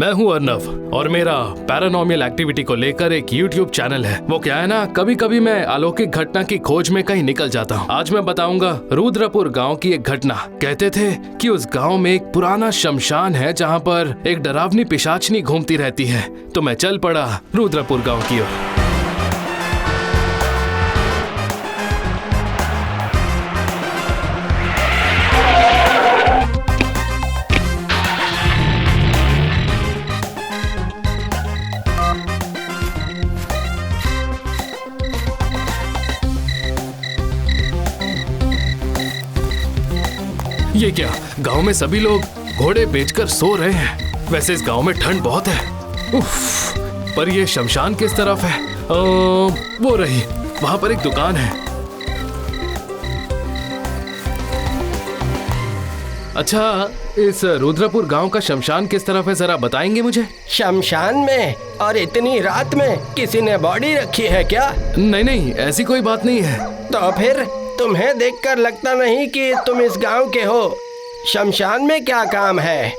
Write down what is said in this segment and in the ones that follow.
मैं हूँ अर्नव और मेरा पैरानॉर्मल एक्टिविटी को लेकर एक YouTube चैनल है। वो क्या है ना, कभी कभी मैं अलौकिक घटना की खोज में कहीं निकल जाता हूँ। आज मैं बताऊंगा रुद्रपुर गांव की एक घटना। कहते थे कि उस गांव में एक पुराना शमशान है जहाँ पर एक डरावनी पिशाचनी घूमती रहती है। तो मैं चल पड़ा रुद्रपुर गाँव की ओर। ये क्या, गांव में सभी लोग घोड़े बेचकर सो रहे हैं। वैसे इस गांव में ठंड बहुत है। उफ, पर ये शमशान किस तरफ है? वो रही, वहां पर एक दुकान है। अच्छा, इस रुद्रपुर गांव का शमशान किस तरफ है, जरा बताएंगे मुझे? शमशान में? और इतनी रात में किसी ने बॉडी रखी है क्या? नहीं, ऐसी कोई बात नहीं है। तो फिर तुम्हें देखकर लगता नहीं कि तुम इस गांव के हो। शमशान में क्या काम है?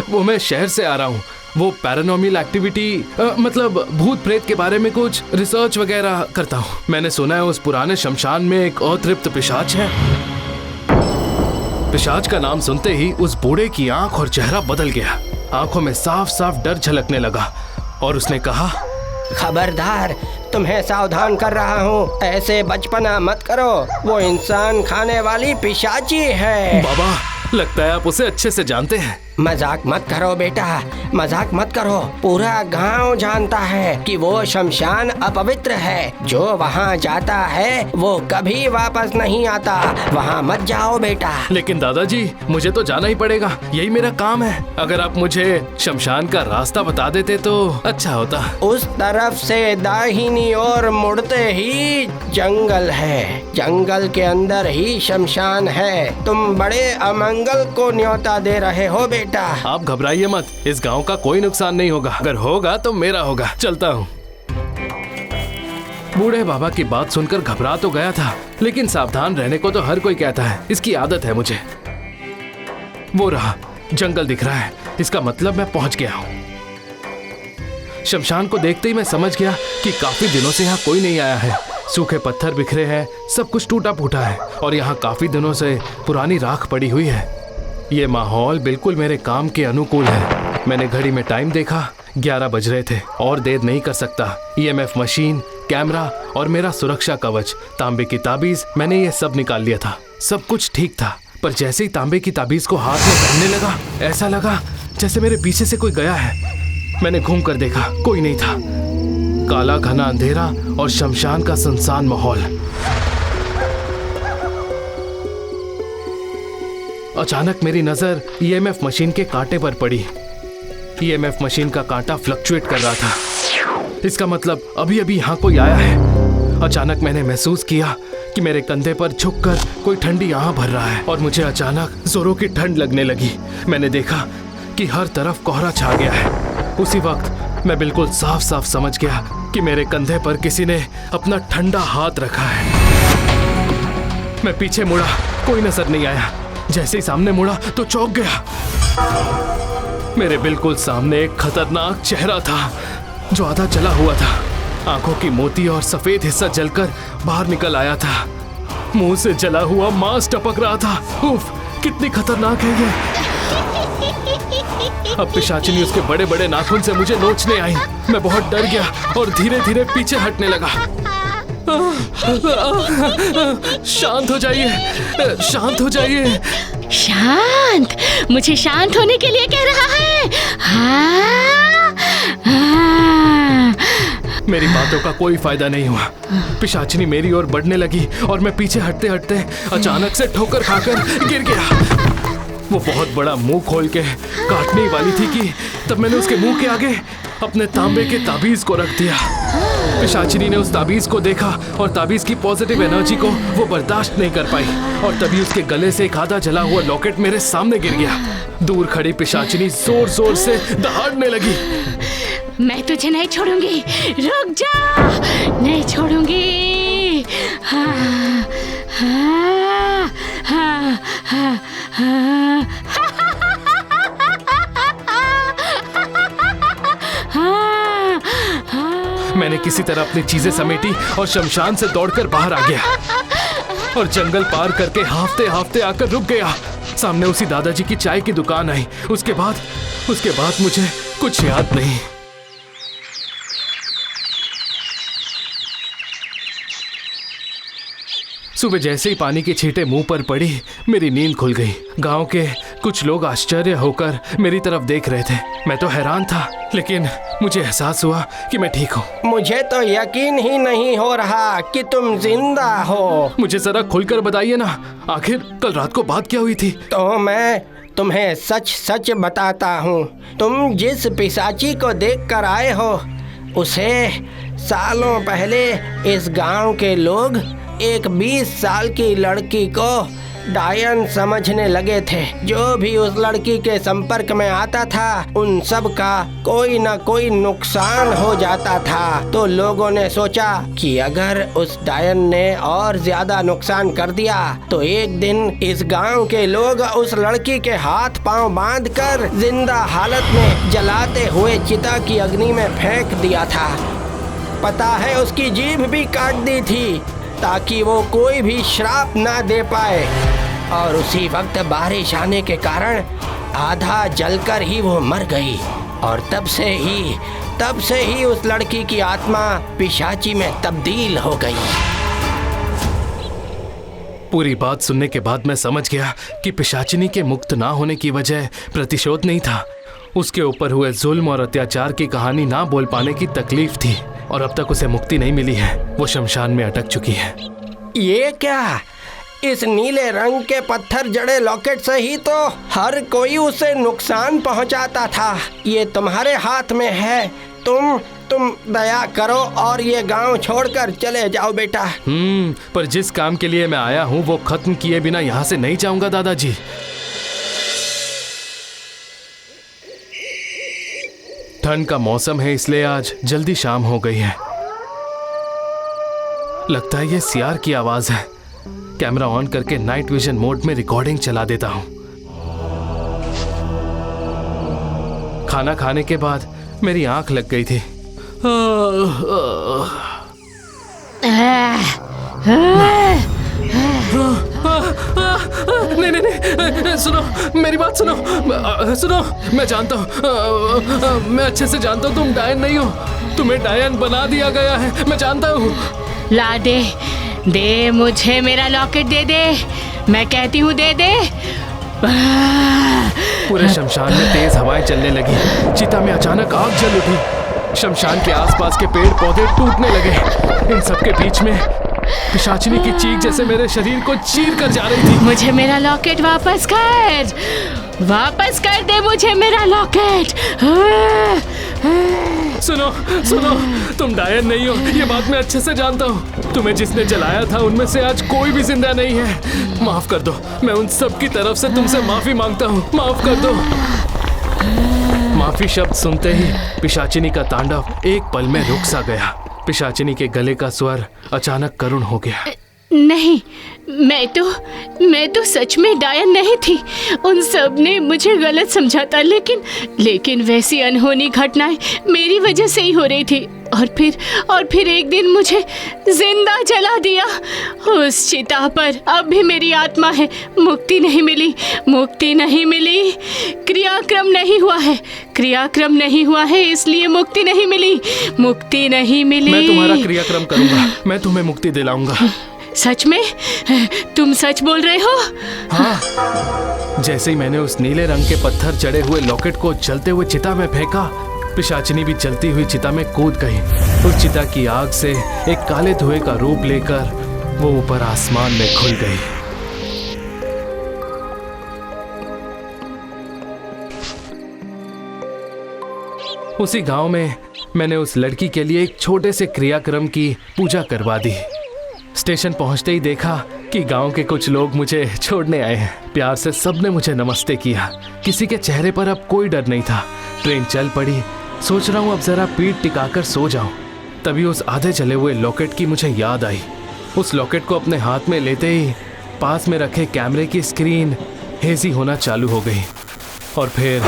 वो मैं शहर से आ रहा हूँ। वो पैरानॉर्मल एक्टिविटी मतलब भूत प्रेत के बारे में कुछ रिसर्च वगैरह करता हूँ। मैंने सुना है उस पुराने शमशान में एक अतृप्त पिशाच है। पिशाच का नाम सुनते ही उस बूढ़े की आंख और चेहरा बदल गया। आंखों में साफ साफ डर झलकने लगा और उसने कहा, खबरदार, तुम्हें सावधान कर रहा हूँ, ऐसे बचपना मत करो। वो इंसान खाने वाली पिशाची है। बाबा, लगता है आप उसे अच्छे से जानते हैं। मजाक मत करो बेटा, मजाक मत करो। पूरा गांव जानता है कि वो शमशान अपवित्र है। जो वहाँ जाता है वो कभी वापस नहीं आता। वहाँ मत जाओ बेटा। लेकिन दादाजी, मुझे तो जाना ही पड़ेगा, यही मेरा काम है। अगर आप मुझे शमशान का रास्ता बता देते तो अच्छा होता। उस तरफ से दाहिनी ओर मुड़ते ही जंगल है। जंगल के अंदर ही शमशान है। तुम बड़े अमंगल को न्योता दे रहे हो बेटा। आप घबराइए मत, इस गांव का कोई नुकसान नहीं होगा। अगर होगा तो मेरा होगा। चलता हूँ। बूढ़े बाबा की बात सुनकर घबरा तो गया था, लेकिन सावधान रहने को तो हर कोई कहता है, इसकी आदत है मुझे। वो रहा, जंगल दिख रहा है, इसका मतलब मैं पहुंच गया हूँ। शमशान को देखते ही मैं समझ गया कि काफी दिनों से यहाँ कोई नहीं आया है। सूखे पत्थर बिखरे हैं, सब कुछ टूटा फूटा है और यहाँ काफी दिनों से पुरानी राख पड़ी हुई है। ये माहौल बिल्कुल मेरे काम के अनुकूल है। मैंने घड़ी में टाइम देखा, 11 बज रहे थे और देर नहीं कर सकता। EMF मशीन, कैमरा और मेरा सुरक्षा कवच, तांबे की ताबीज, मैंने ये सब निकाल लिया था। सब कुछ ठीक था, पर जैसे ही तांबे की ताबीज को हाथ में पहनने लगा, ऐसा लगा जैसे मेरे पीछे से कोई गया है। मैंने घूम कर देखा, कोई नहीं था। काला घना अंधेरा और शमशान का सुनसान माहौल। अचानक मेरी नजर EMF मशीन के कांटे पर पड़ी। EMF मशीन का कांटा फ्लक्चुएट कर रहा था। इसका मतलब अभी अभी यहाँ कोई आया है। अचानक मैंने महसूस किया कि मेरे कंधे पर झुककर कोई ठंडी आह भर रहा है और मुझे अचानक जोरों की ठंड लगने लगी। मैंने देखा कि हर तरफ कोहरा छा गया है। उसी वक्त मैं बिल्कुल साफ साफ समझ गया कि मेरे कंधे पर किसी ने अपना ठंडा हाथ रखा है। मैं पीछे मुड़ा, कोई नजर नहीं आया। जैसे ही सामने मुड़ा तो चौंक गया। मेरे बिल्कुल सामने एक खतरनाक चेहरा था जो आधा जला हुआ था। आंखों की मोती और सफेद हिस्सा जलकर बाहर निकल आया था। मुंह से जला हुआ मांस टपक रहा था। उफ, कितनी खतरनाक है ये। अब पिशाचिनी उसके बड़े बड़े नाखून से मुझे नोचने आई। मैं बहुत डर गया और धीरे धीरे पीछे हटने लगा। शांत हो जाइए, शांत हो जाइए। शांत? मुझे शांत होने के लिए कह रहा है? हाँ, हाँ। मेरी बातों का कोई फायदा नहीं हुआ। पिशाचिनी मेरी ओर बढ़ने लगी और मैं पीछे हटते हटते अचानक से ठोकर खाकर गिर गया। वो बहुत बड़ा मुंह खोल के काटने वाली थी कि तब मैंने उसके मुंह के आगे अपने तांबे के ताबीज को रख दिया। पिशाचिनी ने उस ताबीज को देखा और ताबीज की पॉजिटिव एनर्जी को वो बर्दाश्त नहीं कर पाई और तभी उसके गले से एक आधा जला हुआ लॉकेट मेरे सामने गिर गया। दूर खड़ी पिशाचिनी जोर जोर से दहाड़ने लगी। मैं तुझे नहीं छोड़ूंगी, रुक जा, नहीं छोड़ूंगी। हाँ, हाँ, हाँ, हाँ, हाँ। किसी तरह अपनी चीजें समेटी और शमशान से दौड़कर बाहर आ गया और जंगल पार करके हाफते हाफते आकर रुक गया। सामने उसी दादाजी की चाय की दुकान आई। उसके बाद मुझे कुछ याद नहीं। सुबह जैसे ही पानी की छींटें मुंह पर पड़ी, मेरी नींद खुल गई। गांव के कुछ लोग आश्चर्य होकर मेरी तरफ देख रहे थे। मैं तो हैरान था, लेकिन मुझे एहसास हुआ कि मैं ठीक हूँ। मुझे तो यकीन ही नहीं हो रहा कि तुम जिंदा हो। मुझे जरा खुलकर बताइए ना, आखिर कल रात को बात क्या हुई थी? तो मैं तुम्हें सच सच बताता हूँ। तुम जिस पिशाची को देख कर आए हो, उसे सालों पहले इस गांव के लोग एक 20 साल की लड़की को डायन समझने लगे थे। जो भी उस लड़की के संपर्क में आता था, उन सब का कोई न कोई नुकसान हो जाता था। तो लोगों ने सोचा कि अगर उस डायन ने और ज्यादा नुकसान कर दिया तो एक दिन इस गांव के लोग उस लड़की के हाथ पांव बांधकर जिंदा हालत में जलाते हुए चिता की अग्नि में फेंक दिया था। पता है, उसकी जीभ भी काट दी थी ताकि वो कोई भी श्राप ना दे पाए। और उसी वक्त बारिश आने के कारण आधा जलकर ही वो मर गई। और तब से ही उस लड़की की आत्मा पिशाची में तब्दील हो गई। पूरी बात सुनने के बाद मैं समझ गया कि पिशाचिनी के मुक्त ना होने की वजह प्रतिशोध नहीं था, उसके ऊपर हुए जुल्म और अत्याचार की कहानी ना बोल पाने की तकलीफ थी। और अब तक उसे मुक्ति नहीं मिली है। वो शमशान में अटक चुकी है। ये क्या? इस नीले रंग के पत्थर जड़े लॉकेट से ही तो हर कोई उसे नुकसान पहुंचाता था। ये तुम्हारे हाथ में है। तुम दया करो और ये गांव छोड़कर चले जाओ बेटा। पर जिस काम के लिए मैं आया हूँ वो खत्म किए बिना यहाँ से नहीं जाऊंगा दादाजी। ठंड का मौसम है, इसलिए आज जल्दी शाम हो गई है। लगता है ये सियार की आवाज है। कैमरा ऑन करके नाइट विजन मोड में रिकॉर्डिंग चला देता हूं। खाना खाने के बाद मेरी आंख लग गई थी। नहीं, सुनो, मेरी बात सुनो। मैं जानता हूँ, मैं अच्छे से जानता हूँ तुम डायन नहीं हो। तुम्हें डायन बना दिया गया है, मैं जानता हूँ। ला दे मुझे मेरा लॉकेट दे। मैं कहती हूँ दे। पूरे शमशान में तेज हवाएं चलने लगी। चिता में अचानक आग जल उठी। शमशान के आसपास के पेड़ पौधे टूटने लगे। इन सब के बीच में पिशाचिनी की चीख जैसे मेरे शरीर को चीर कर जा रही थी। मुझे मेरा लॉकेट वापस कर दे मुझे मेरा लॉकेट। सुनो, तुम डायन नहीं हो, ये बात मैं अच्छे से जानता हूँ। तुम्हें जिसने जलाया था उनमें से आज कोई भी जिंदा नहीं है। माफ कर दो, मैं उन सब की तरफ से तुमसे माफी मांगता हूँ। माफ कर दो। माफी शब्द सुनते ही पिशाचिनी का तांडव एक पल में रुक सा गया। पिशाचिनी के गले का स्वर अचानक करुण हो गया। नहीं, मैं तो सच में डायन नहीं थी। उन सब ने मुझे गलत समझा था, लेकिन वैसी अनहोनी घटनाएं मेरी वजह से ही हो रही थी। और फिर एक दिन मुझे जिंदा जला दिया। उस चिता पर अब भी मेरी आत्मा है। मुक्ति नहीं मिली। क्रियाक्रम नहीं हुआ है, इसलिए मुक्ति नहीं मिली। मैं तुम्हारा क्रियाक्रम करूंगा। मैं तुम्हें मुक्ति दिलाऊंगा। सच में? तुम सच बोल रहे हो? हाँ। जैसे ही मैंने उस नीले रंग के पत्थर जड़े हुए लॉकेट को जलते हुए चिता में फेंका, पिशाचिनी भी जलती हुई चिता में कूद गई। उस चिता की आग से एक काले धुएं का रूप लेकर वो ऊपर आसमान में खुल गई। उसी गांव में मैंने उस लड़की के लिए एक छोटे से क्रियाक्रम की पूजा करवा दी। स्टेशन पहुंचते ही देखा कि गांव के कुछ लोग मुझे छोड़ने आए हैं। प्यार से सबने मुझे नमस्ते किया। किसी के चेहरे पर अब कोई डर नहीं था। ट्रेन चल पड़ी। सोच रहा हूँ अब जरा पीठ टिकाकर सो जाऊं। तभी उस आधे जले हुए लॉकेट की मुझे याद आई। उस लॉकेट को अपने हाथ में लेते ही पास में रखे कैमरे की स्क्रीन हेजी होना चालू हो गई। और फिर